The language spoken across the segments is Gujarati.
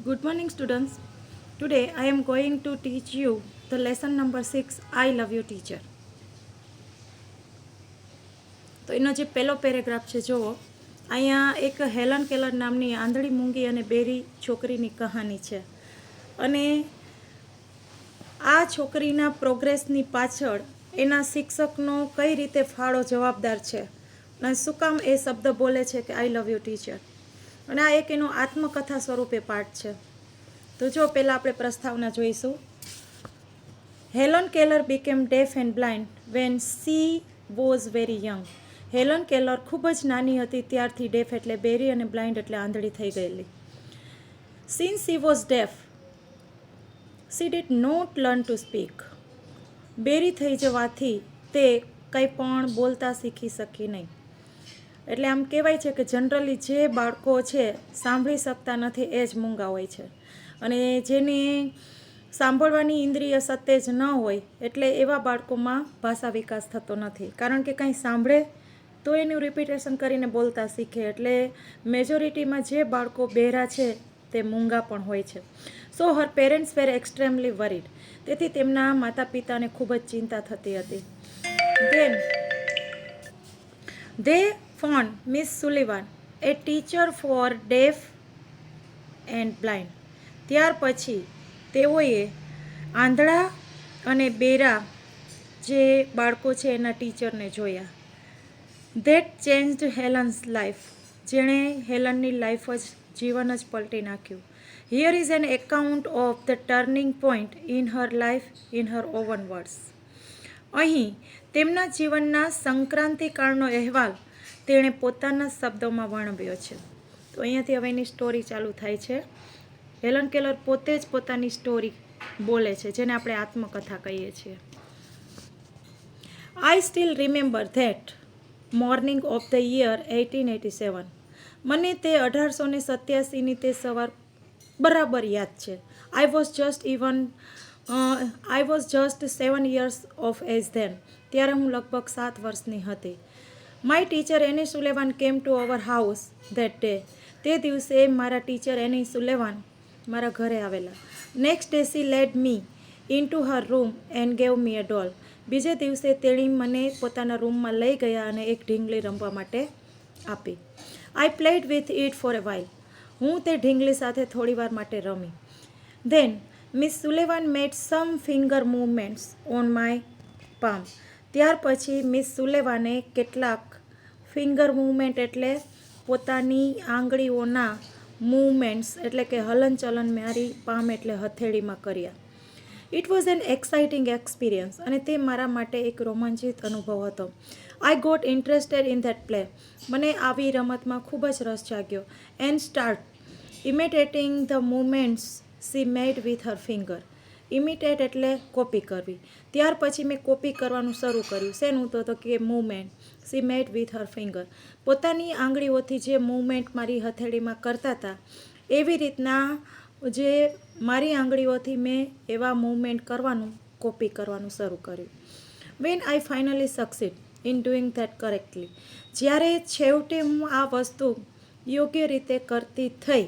Good morning, students. Today I am going to teach you the lesson number 6 I love you, teacher. તો એનો જે પહેલો પેરેગ્રાફ છે જુઓ. અહીંયા એક હેલન કેલર નામની આંધળી મૂંગી અને બેરી છોકરીની કહાની છે. અને આ છોકરીના પ્રોગ્રેસની પાછળ એના શિક્ષકનો કઈ રીતે ફાળો જવાબદાર છે અને શું કામ એ શબ્દ બોલે છે કે આઈ લવ યુ ટીચર. અને આ એક એનો આત્મકથા સ્વરૂપે પાઠ છે. તો જો પહેલાં આપણે પ્રસ્તાવના જોઈશું. Helen Keller became deaf and blind when she was very young. Helen Keller ખૂબ જ નાની હતી ત્યારથી ડેફ એટલે બેરી અને બ્લાઇન્ડ એટલે આંધળી થઈ ગયેલી. Since she was deaf she did not learn to speak. બેરી થઈ જવાથી તે કંઈ પણ બોલતા શીખી શકી નહીં. એટલે આમ કહેવાય છે કે જનરલી જે બાળકો છે સાંભળી શકતા નથી એ જ મૂંગા હોય છે. અને જેની સાંભળવાની ઇન્દ્રિય સતેજ ન હોય એટલે એવા બાળકોમાં ભાષા વિકાસ થતો નથી. કારણ કે કંઈ સાંભળે તો એનું રિપીટેશન કરીને બોલતા શીખે. એટલે મેજોરિટીમાં જે બાળકો બહેરા છે તે મૂંગા પણ હોય છે. So her parents were extremely worried. તેથી તેમના માતા પિતાને ખૂબ જ ચિંતા થતી હતી. Then they found Miss Sullivan, a teacher for deaf and blind. ત્યાર પછી તેઓએ આંધળા અને બેરા જે બાળકો છે એના ટીચરને જોયા. That changed Helen's life. જેણે હેલનની લાઈફ જ જીવન જ પલટી નાખ્યું. Here is an account of the turning point in her life in her oven words. અહીં તેમના જીવનના સંક્રાંતિકાળનો અહેવાલ તેણે પોતાના શબ્દોમાં વર્ણવ્યો છે. તો અહીંયાથી હવે એની સ્ટોરી ચાલુ થાય છે. હેલન કેલર પોતે જ પોતાની સ્ટોરી બોલે છે જેને આપણે આત્મકથા કહીએ છીએ. I still remember that morning of the year 1887. મને તે 1887ની તે સવાર બરાબર યાદ છે. I was just 7 years of age then. ત્યારે હું લગભગ 7 વર્ષની હતી. My teacher Annie Sullivan came to our house that day. તે દિવસે મારા ટીચર એની સુલેવાન મારા ઘરે આવેલા. Next day she led me into her room and gave me a doll. બીજે દિવસે તેણી મને પોતાના રૂમમાં લઈ ગયા અને એક ઢીંગલી રમવા માટે આપી. I played with it for a while. હું તે ઢીંગલી સાથે થોડીવાર માટે રમી. Then Miss Sullivan made some finger movements on my palm. ત્યાર પછી મિસ સુલેવાને કેટલાક ફિંગર મૂવમેન્ટ એટલે પોતાની આંગળીઓના મૂવમેન્ટ્સ એટલે કે હલનચલન મારી પામ એટલે હથેળીમાં કર્યા. It was an exciting experience. અને તે મારા માટે એક રોમાંચિત અનુભવ હતો. I got interested in that play. મને આવી રમતમાં ખૂબ જ રસ જાગ્યો. And start imitating the movements she made with her finger. Imitate એટલે કોપી કરવી. ત્યાર પછી મેં કોપી કરવાનું શરૂ કર્યું. શેનું? તો કે movement C made with her finger. પોતાની આંગળીઓથી જે મૂવમેન્ટ મારી હથેળીમાં કરતા હતા એવી રીતના જે મારી આંગળીઓથી મેં એવા મૂવમેન્ટ કરવાનું કોપી કરવાનું શરૂ કર્યું. When I finally succeed in doing that correctly. જ્યારે છેવટે હું આ વસ્તુ યોગ્ય રીતે કરતી થઈ,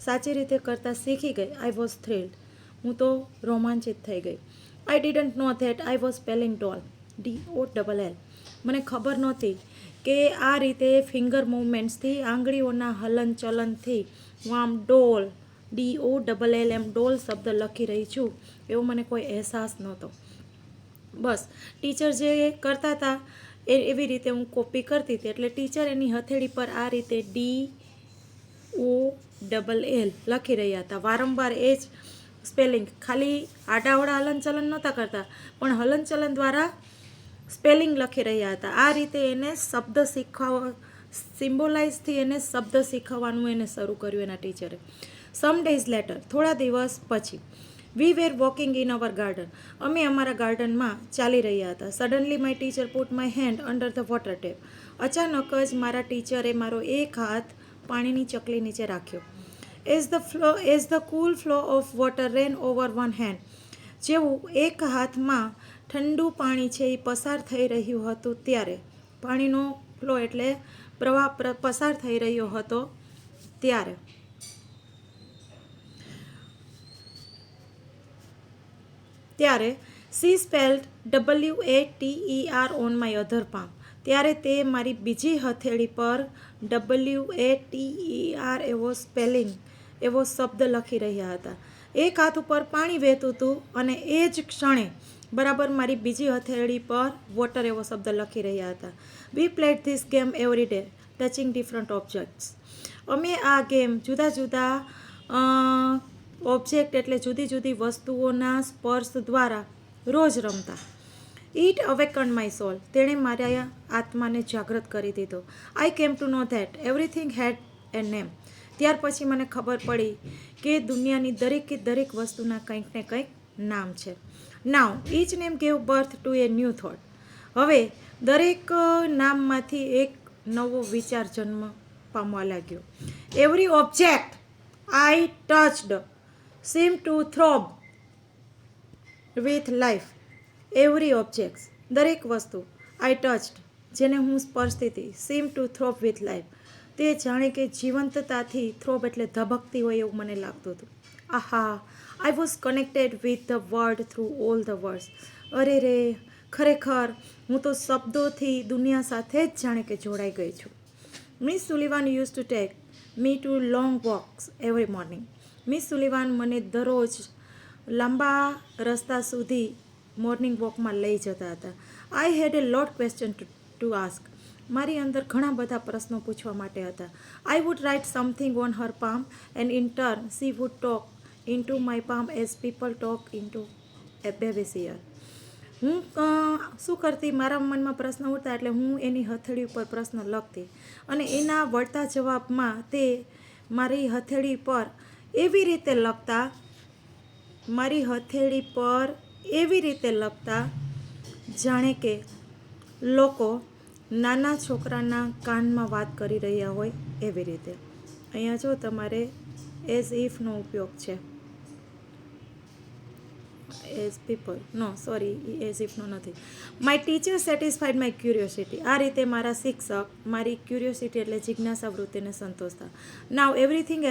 સાચી રીતે કરતાં શીખી ગઈ, આઈ વોઝ થ્રિલ્ડ. હું તો રોમાંચિત થઈ ગઈ. I didn't know that I was spelling doll DOLL. મને ખબર નહોતી કે આ રીતે ફિંગર મૂવમેન્ટ્સથી આંગળીઓના હલનચલનથી હું આમ ડોલ DOLL એમ ડોલ શબ્દ લખી રહી છું એવો મને કોઈ અહેસાસ નહોતો. બસ ટીચર જે કરતા હતા એવી રીતે હું કોપી કરતી હતી. એટલે ટીચર એની હથેળી પર આ રીતે DOLL લખી રહ્યા હતા. વારંવાર એ જ સ્પેલિંગ, ખાલી આડાવડા હલનચલન નહોતા કરતા પણ હલનચલન દ્વારા સ્પેલિંગ લખી રહ્યા હતા. આ રીતે એને શબ્દ સિમ્બોલાઇઝથી એને શબ્દ શીખવવાનું એને શરૂ કર્યું એના ટીચરે. સમ ડેઝ લેટર, થોડા દિવસ પછી, we were walking in our garden. અમે અમારા ગાર્ડનમાં ચાલી રહ્યા હતા. Suddenly my teacher put my hand under the water tap. અચાનક જ મારા ટીચરે મારો એક હાથ પાણીની ચકલી નીચે રાખ્યો. As the cool flow of water rain over one hand. જેવું એક હાથમાં ઠંડુ પાણી છે એ પસાર થઈ રહ્યું હતું ત્યારે, પાણીનો ફ્લો એટલે પ્રવાહ પસાર થઈ રહ્યો હતો ત્યારે ત્યારે C spelled WATER on my other palm. ત્યારે તે મારી બીજી હથેળી પર WATER એવો શબ્દ લખી રહ્યા હતા. એક હાથ ઉપર પાણી વહેતું હતું અને એ જ ક્ષણે બરાબર મારી બીજી હથેળી પર વોટર એવો શબ્દ લખી રહ્યા હતા. We played this game every day touching different objects. અમે આ ગેમ જુદા જુદા ઓબ્જેક્ટ એટલે જુદી જુદી વસ્તુઓના સ્પર્શ દ્વારા રોજ રમતા. It awakened my soul. તેણે મારા આત્માને જાગૃત કરી દીધો. I came to know that everything had a name. ત્યાર પછી મને ખબર પડી કે દુનિયાની દરેકે દરેક વસ્તુના કંઈક ને કંઈક નામ છે. Now each name gave birth to a new thought. હવે દરેક નામમાંથી એક નવો વિચાર જન્મ પામવા લાગ્યો. Every object I touched seem to throb with life. Every objects દરેક વસ્તુ આઈ ટચડ જેને હું સ્પર્શતી હતી, seem to throb with life તે જાણે કે જીવંતતાથી, થ્રોબ એટલે ધબકતી હોય એવું મને લાગતું હતું. આહા, I was connected with the world through all the words. અરે રે, ખરેખર હું તો શબ્દોથી દુનિયા સાથે જ જાણે કે જોડાઈ ગઈ છું. Miss Sullivan use to take me to long walks every morning. Miss Sullivan મને દરરોજ લાંબા રસ્તા સુધી મોર્નિંગ વોકમાં લઈ જતા હતા. I had a lot question to ask. મારી અંદર ઘણા બધા પ્રશ્નો પૂછવા માટે હતા. I would write something on her palm and in turn she would talk into my palm as people talk into a baby sear. હું શું કરતી, મારા મનમાં પ્રશ્ન ઉઠતા એટલે હું એની હથેળી ઉપર પ્રશ્ન લખતી અને એના વળતા જવાબમાં તે મારી હથેળી પર એવી રીતે લખતા જાણે કે લોકો નાના છોકરાના કાનમાં વાત કરી રહ્યા હોય એવી રીતે. અહીંયા જો તમારે એઝ ઇફનો ઉપયોગ છે. એઝ પીપલ એઝ ઇફનો નથી. My teacher satisfied my curiosity. આ રીતે મારા શિક્ષક મારી ક્યુરિયોસિટી એટલે જિજ્ઞાસા વૃત્તિને સંતોષતા. Now everything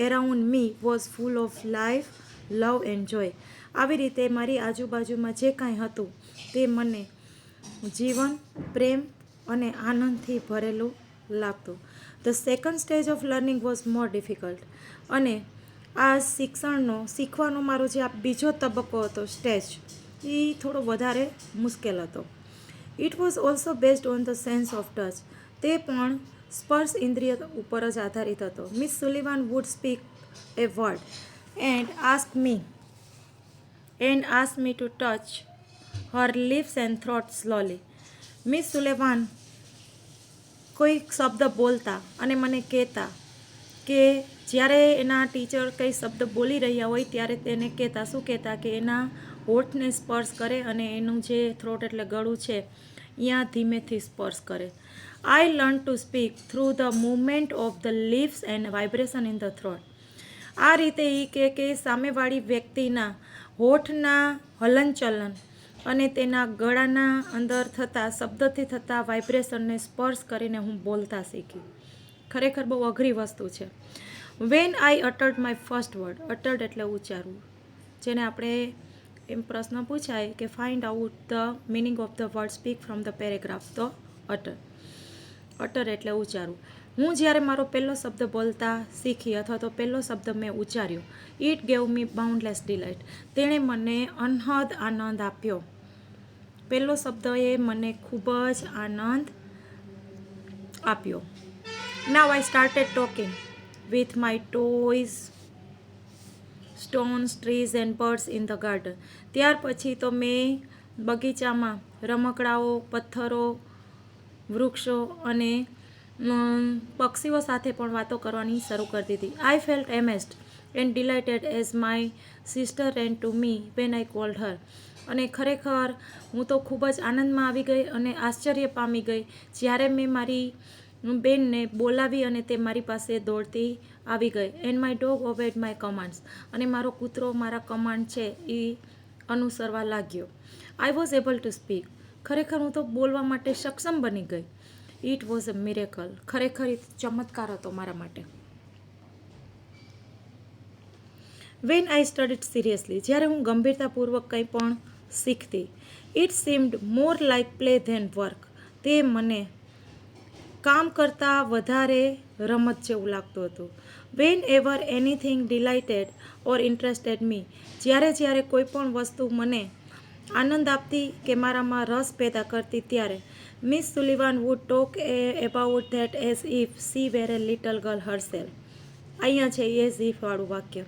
around me was full of life, love and joy. આવી રીતે મારી આજુબાજુમાં જે કાંઈ હતું તે મને જીવન, પ્રેમ અને આનંદથી ભરેલું લાગતું. The second stage of learning was more difficult. અને આ શીખવાનો મારો જે આ બીજો તબક્કો હતો, સ્ટેજ, એ થોડો વધારે મુશ્કેલ હતો. It was also based on the sense of touch. તે પણ સ્પર્શ ઇન્દ્રિય ઉપર જ આધારિત હતો. Miss Sullivan would speak a word and ask me to touch her lips and throat slowly. Miss Sullivan કોઈ શબ્દ બોલતા અને મને કહેતા કે જ્યારે એના ટીચર કંઈ શબ્દ બોલી રહ્યા હોય ત્યારે તેને કહેતા, શું કહેતા કે એના હોઠને સ્પર્શ કરે અને એનું જે થ્રોટ એટલે ગળું છે ત્યાં ધીમેથી સ્પર્શ કરે. I learn to speak through the movement of the lips and vibration in the throat. આ રીતે એ કે સામેવાળી વ્યક્તિના હોઠના હલનચલન અને તેના ગળાના અંદર થતા શબ્દથી થતા વાઇબ્રેશનને સ્પર્શ કરીને હું બોલતા શીખી. ખરેખર બહુ અઘરી વસ્તુ છે. When I uttered my first word. Uttered એટલે ઉચ્ચારવું, જેને આપણે એમ પ્રશ્ન પૂછાય કે find out the meaning of the word, speak from the paragraph. તો અટર એટલે ઉચ્ચારવું. હું જ્યારે મારો પહેલો શબ્દ બોલતા શીખી અથવા તો પહેલો શબ્દ મેં ઉચ્ચાર્યો, ઇટ ગેવ મી બાઉન્ડલેસ ડિલાઇટ. તેણે મને અનહદ આનંદ આપ્યો. પહેલો શબ્દએ મને ખૂબ જ આનંદ આપ્યો. Now I started talking with my toys, stones, trees and birds in the garden. ત્યાર પછી તો મેં બગીચામાં રમકડાઓ, પથ્થરો, વૃક્ષો અને પક્ષીઓ સાથે પણ વાતો કરવાની શરૂ કરી દીધી. I felt amazed and delighted as my sister ran to me when I called her. અને ખરેખર હું તો ખૂબ જ આનંદમાં આવી ગઈ અને આશ્ચર્ય પામી ગઈ જ્યારે મેં મારી બેનને બોલાવી અને તે મારી પાસે દોડતી આવી ગઈ. And my dog obeyed my commands. અને મારો કૂતરો મારા કમાન્ડ છે એ અનુસરવા લાગ્યો. I was able to speak. ખરેખર હું તો બોલવા માટે સક્ષમ બની ગઈ. It was a miracle. ખરેખર ચમત્કાર હતો મારા માટે. વેન આઈ સ્ટડીડ સિરિયસલી, જ્યારે હું ગંભીરતાપૂર્વક કંઈ પણ શીખતી, it seemed more like play than work, તે મને કામ કરતાં વધારે રમત જેવું લાગતું હતું. Whenever anything delighted or interested me, જ્યારે કોઈ પણ વસ્તુ મને આનંદ આપતી કે મારામાં રસ પેદા કરતી, ત્યારે Miss Sullivan would talk about that as if she were a little girl herself. અહીંયા છે એઝ ઇફ વાળું વાક્ય.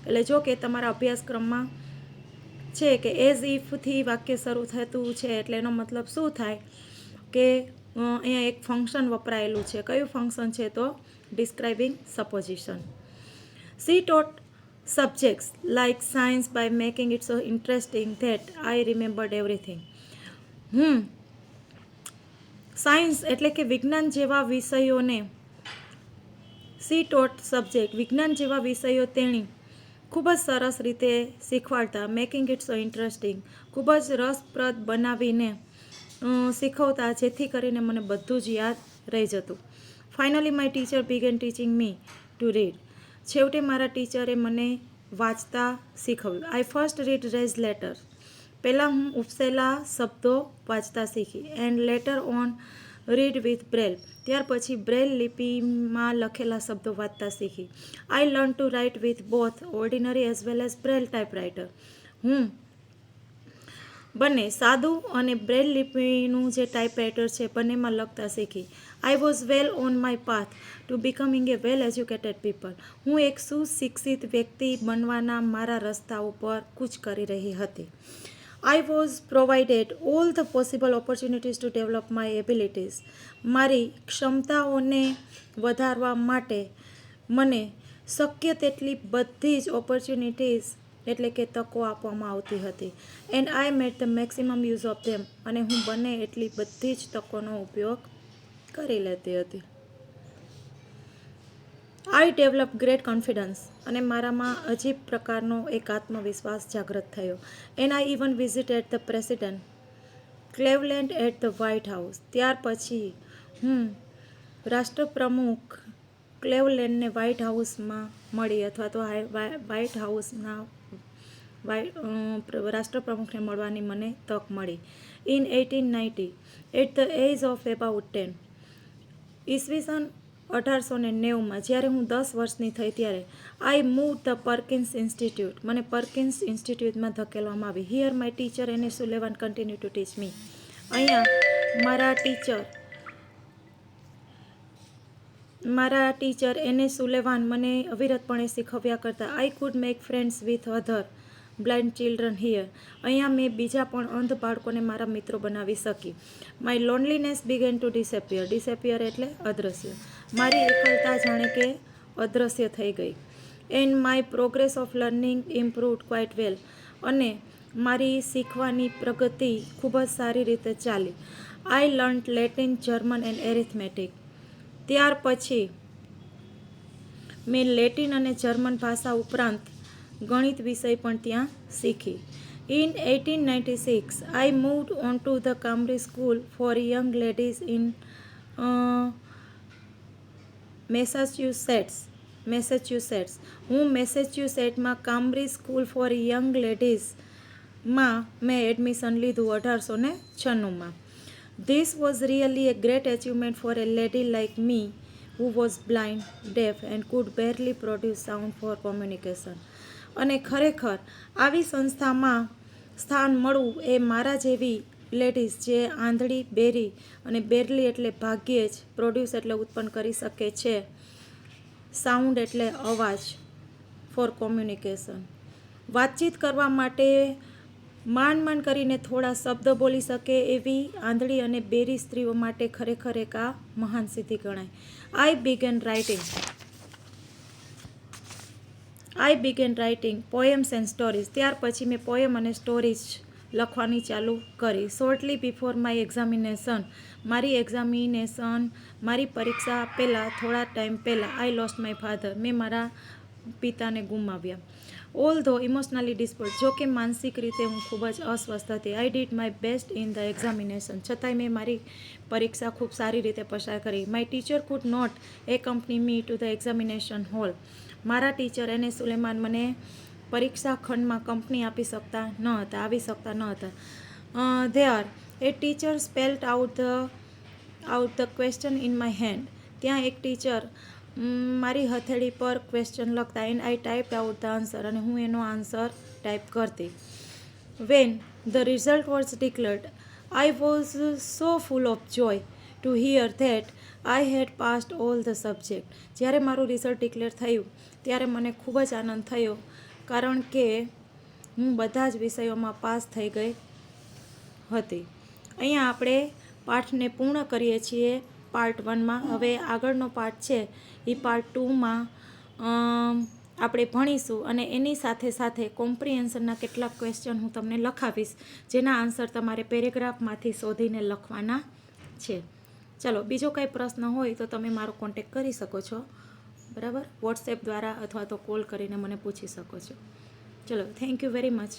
એટલે જો કે તમારા અભ્યાસક્રમમાં છે કે એઝ ઇફથી વાક્ય શરૂ થતું છે, એટલે એનો મતલબ શું થાય કે અહીંયા એક ફંક્શન વપરાયેલું છે. કયું ફંક્શન છે? તો describing supposition. She taught subjects like science by making it so interesting that I remembered everything. Science એટલે કે વિજ્ઞાન જેવા વિષયોને, સી ટોટ સબ્જેક્ટ વિજ્ઞાન જેવા વિષયો તેણી ખૂબ જ સરસ રીતે શીખવાડતા. મેકિંગ ઇટ સો ઇન્ટરેસ્ટિંગ, ખૂબ જ રસપ્રદ બનાવીને શીખવતા, જેથી કરીને મને બધું જ યાદ રહી જતું. Finally my teacher began teaching me to read. છેવટે મારા ટીચરે મને વાંચતા શીખવ્યું. I first read raised letter, પહેલાં હું ઉપસેલા શબ્દો વાંચતા શીખી. And later on read with Braille, ત્યાર પછી બ્રેલ લિપિમાં લખેલા શબ્દો વાંચતા શીખી. I learn to write with both ordinary as well as Braille typewriter. હું બંને સાદું અને બ્રેલ લિપિનું જે ટાઈપરાઇટર છે બંનેમાં લખતા શીખી. I was well on my path to becoming a well educated people. હું એક સુશિક્ષિત વ્યક્તિ બનવાના મારા રસ્તા ઉપર કૂચ કરી રહી હતી. I was provided all the possible opportunities to develop my abilities. મારી ક્ષમતાઓને વધારવા માટે મને શક્ય તેટલી બધી જ ઓપોર્ચ્યુનિટીઝ એટલે કે તકો આપવામાં આવતી હતી. And I made the maximum use of them, અને હું બને એટલી બધી જ તકોનો ઉપયોગ કરી લેતી હતી. આઈ ડેવલપ ગ્રેટ કોન્ફિડન્સ, અને મારામાં અજીબ પ્રકારનો એક આત્મવિશ્વાસ જાગૃત થયો. And I even visited the President Cleveland at the White House. ત્યાર પછી હું રાષ્ટ્રપ્રમુખ ક્લેવલેન્ડને વ્હાઇટ હાઉસમાં મળી, અથવા તો વ્હાઇટ હાઉસના રાષ્ટ્રપ્રમુખને મળવાની મને તક મળી. In 1890 at the age of about 10, ઈસવીસન 1890માં જ્યારે હું 10 વર્ષની થઈ ત્યારે I move the Perkins Institute, મને પર્કિન્સ ઇન્સ્ટિટ્યૂટમાં ધકેલવામાં આવી. હિયર માય ટીચર એને સુલેવાન કન્ટિન્યુ ટુ ટીચ મી. અહીંયા મારા ટીચર એને સુલેવાન મને અવિરતપણે શીખવ્યા કરતા. I could make friends with other blind children here. અહીંયા મેં બીજા પણ અંધ બાળકોને મારા મિત્રો બનાવી શકી. My loneliness began to disappear. Disappear એટલે અદૃશ્ય. મારી એકલતા જાણે કે અદૃશ્ય થઈ ગઈ. And my progress of learning improved quite well, અને મારી શીખવાની પ્રગતિ ખૂબ જ સારી રીતે ચાલી. I learnt Latin, German and arithmetic. ત્યાર પછી મેં લેટિન અને જર્મન ભાષા ઉપરાંત ગણિત વિષય પણ ત્યાં શીખી. In 1896 I moved on to the Cambridge School for Young Ladies in Massachusetts. હું મેસેચ્યુસેટ્સમાં કામ્બ્રી સ્કૂલ ફોર યંગ લેડીઝમાં મેં એડમિશન લીધું 1896માં. This was really a great achievement for a lady like me who was blind, deaf and could barely produce sound for communication. અને ખરેખર આવી સંસ્થામાં સ્થાન મળવું એ મારા જેવી લેડીઝ જે આંધળી, બેરી અને બેરલી એટલે ભાગ્યે જ, પ્રોડ્યુસ એટલે ઉત્પન્ન કરી શકે છે, સાઉન્ડ એટલે અવાજ, ફોર કોમ્યુનિકેશન વાતચીત કરવા માટે માંડ કરીને થોડા શબ્દ બોલી શકે એવી આંધળી અને બેરી સ્ત્રીઓ માટે ખરેખર એક આ મહાન સિદ્ધિ ગણાય. I began writing poems and stories. ત્યાર પછી મેં પોએમ અને સ્ટોરીઝ લખવાની ચાલુ કરી. શોર્ટલી બિફોર માય એક્ઝામિનેશન, મારી પરીક્ષા પહેલાં થોડા ટાઈમ પહેલાં, આઈ લોસ્ટ માય ફાધર, મેં મારા પિતાને ગુમાવ્યા. ઓલ ધો ઇમોશનલી ડિસ્પોઝ, જો કે માનસિક રીતે હું ખૂબ જ અસ્વસ્થ હતી. I did my best in the examination, છતાંય મેં મારી પરીક્ષા ખૂબ સારી રીતે પસાર કરી. My teacher could not accompany me to the examination hall. મારા ટીચર એને સુલેમાન મને પરીક્ષા ખંડમાં કંપની આવી શકતા ન હતા. There a teacher spelled out the question in my hand. ત્યાં એક ટીચર મારી હથેળી પર ક્વેશ્ચન લખતા and I type out the answer, અને હું એનો આન્સર ટાઈપ કરતી. When the result was declared, I was so full of joy to hear that I had passed all the subject. જ્યારે મારું રિઝલ્ટ ડિક્લેર થયું ત્યારે મને ખૂબ જ આનંદ થયો, કારણ કે હું બધા જ વિષયોમાં પાસ થઈ ગઈ હતી. અહીંયા આપણે પાઠને પૂર્ણ કરીએ છીએ પાર્ટ 1માં. હવે આગળનો પાર્ટ છે એ પાર્ટ 2માં આપણે ભણીશું, અને એની સાથે સાથે કોમ્પ્રિહેન્શનના કેટલાક ક્વેશ્ચન હું તમને લખાવીશ, જેના આન્સર તમારે પેરેગ્રાફમાંથી શોધીને લખવાના છે. ચલો, બીજો કંઈ પ્રશ્ન હોય તો તમે મારો કોન્ટેક કરી શકો છો, બરાબર, વોટ્સએપ દ્વારા અથવા તો કોલ કરીને મને પૂછી શકો છો. ચલો, થેન્ક યુ વેરી મચ.